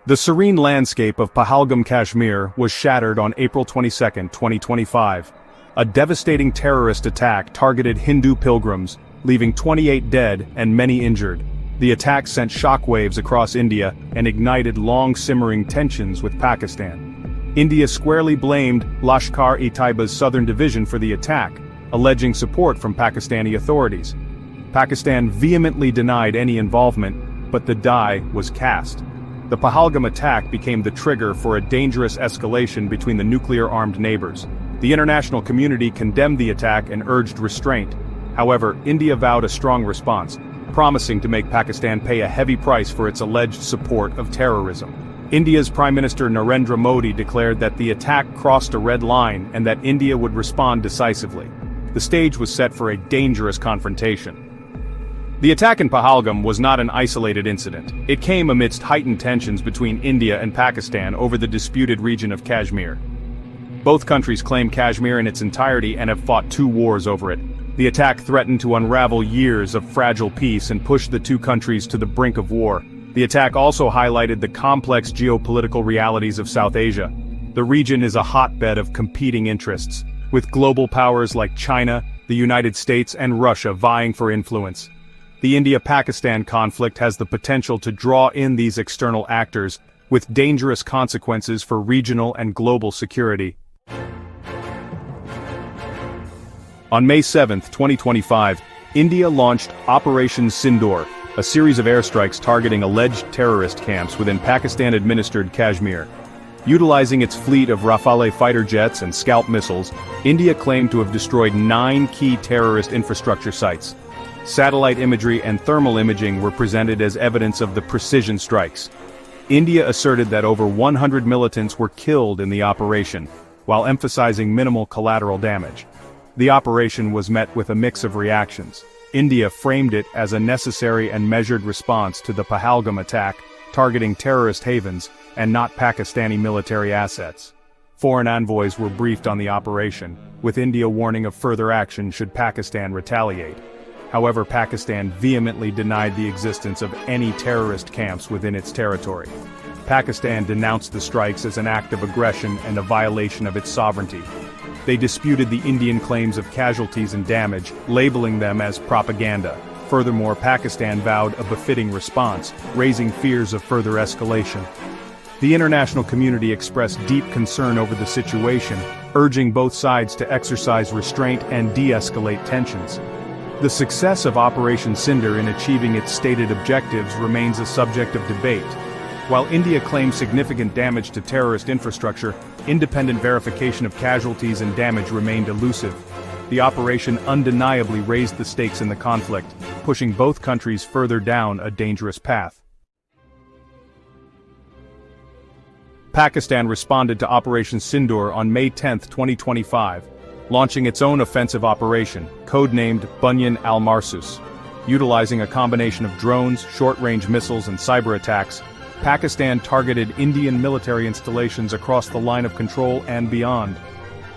The serene landscape of Pahalgam, Kashmir was shattered on April 22, 2025. A devastating terrorist attack targeted Hindu pilgrims, leaving 28 dead and many injured. The attack sent shockwaves across India and ignited long-simmering tensions with Pakistan. India squarely blamed Lashkar-e-Taiba's southern division for the attack, alleging support from Pakistani authorities. Pakistan vehemently denied any involvement, but the die was cast. The Pahalgam attack became the trigger for a dangerous escalation between the nuclear-armed neighbors. The international community condemned the attack and urged restraint. However, India vowed a strong response, promising to make Pakistan pay a heavy price for its alleged support of terrorism. India's Prime Minister Narendra Modi declared that the attack crossed a red line and that India would respond decisively. The stage was set for a dangerous confrontation. The attack in Pahalgam was not an isolated incident. It came amidst heightened tensions between India and Pakistan over the disputed region of Kashmir. Both countries claim Kashmir in its entirety and have fought 2 wars over it. The attack threatened to unravel years of fragile peace and push the 2 countries to the brink of war. The attack also highlighted the complex geopolitical realities of South Asia. The region is a hotbed of competing interests, with global powers like China, the United States, and Russia vying for influence. The India-Pakistan conflict has the potential to draw in these external actors, with dangerous consequences for regional and global security. On May 7, 2025, India launched Operation Sindhur, a series of airstrikes targeting alleged terrorist camps within Pakistan-administered Kashmir. Utilizing its fleet of Rafale fighter jets and Scalp missiles, India claimed to have destroyed 9 key terrorist infrastructure sites. Satellite imagery and thermal imaging were presented as evidence of the precision strikes. India asserted that over 100 militants were killed in the operation, while emphasizing minimal collateral damage. The operation was met with a mix of reactions. India framed it as a necessary and measured response to the Pahalgam attack, targeting terrorist havens, and not Pakistani military assets. Foreign envoys were briefed on the operation, with India warning of further action should Pakistan retaliate. However, Pakistan vehemently denied the existence of any terrorist camps within its territory. Pakistan denounced the strikes as an act of aggression and a violation of its sovereignty. They disputed the Indian claims of casualties and damage, labeling them as propaganda. Furthermore, Pakistan vowed a befitting response, raising fears of further escalation. The international community expressed deep concern over the situation, urging both sides to exercise restraint and de-escalate tensions. The success of Operation Sindhur in achieving its stated objectives remains a subject of debate. While India claims significant damage to terrorist infrastructure, independent verification of casualties and damage remained elusive. The operation undeniably raised the stakes in the conflict, pushing both countries further down a dangerous path. Pakistan responded to Operation Sindhur on May 10, 2025. Launching its own offensive operation, codenamed Bunyan al-Marsus. Utilizing a combination of drones, short-range missiles and cyber attacks, Pakistan targeted Indian military installations across the line of control and beyond.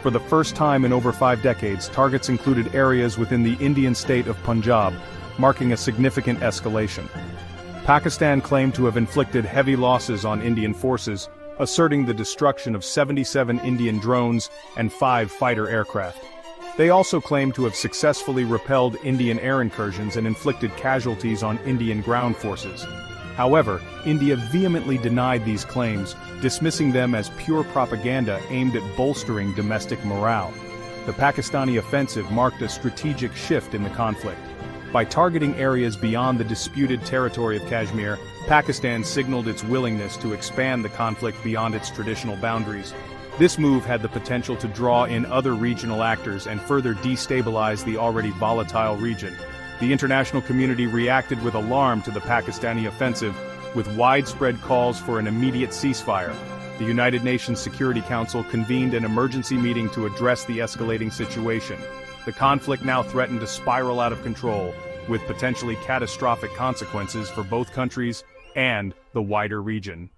For the first time in over 5 decades, targets included areas within the Indian state of Punjab, marking a significant escalation. Pakistan claimed to have inflicted heavy losses on Indian forces, asserting the destruction of 77 Indian drones and 5 fighter aircraft. They also claimed to have successfully repelled Indian air incursions and inflicted casualties on Indian ground forces. However, India vehemently denied these claims, dismissing them as pure propaganda aimed at bolstering domestic morale. The Pakistani offensive marked a strategic shift in the conflict. By targeting areas beyond the disputed territory of Kashmir, Pakistan signaled its willingness to expand the conflict beyond its traditional boundaries. This move had the potential to draw in other regional actors and further destabilize the already volatile region. The international community reacted with alarm to the Pakistani offensive, with widespread calls for an immediate ceasefire. The United Nations Security Council convened an emergency meeting to address the escalating situation. The conflict now threatened to spiral out of control, with potentially catastrophic consequences for both countries and the wider region.